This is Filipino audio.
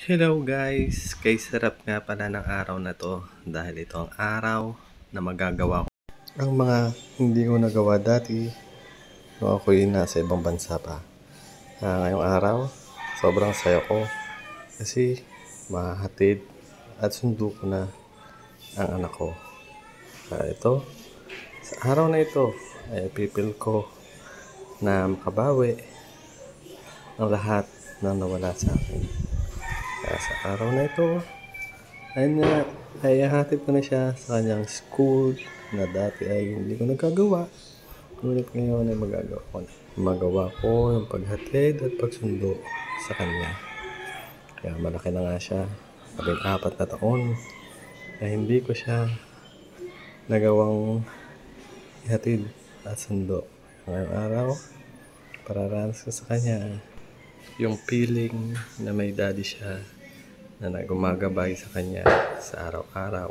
Hello guys! Kay sarap nga pala ng araw na to dahil ito ang araw na magagawa ko ang mga hindi ko nagawa dati nung ako'y nasa ibang bansa pa. Ngayong araw, sobrang saya ko kasi mahahatid at sundo ko na ang anak ko. Ito, sa araw na ito ay pipil ko na makabawi ang lahat na nawala sa akin. Sa araw na ito, ay hahatid ko na siya sa kanyang school na dati ay hindi ko nagagawa. Ngunit ngayon ay magagawa ko na. Magawa ko yung paghatid at pagsundo sa kanya. Kaya malaki na nga siya. 14 na taon na hindi ko siya nagawang ihatid at sundo. Ngayong araw, pararanas ko sa kanya yung feeling na may daddy siya na gumagabay sa kanya sa araw-araw.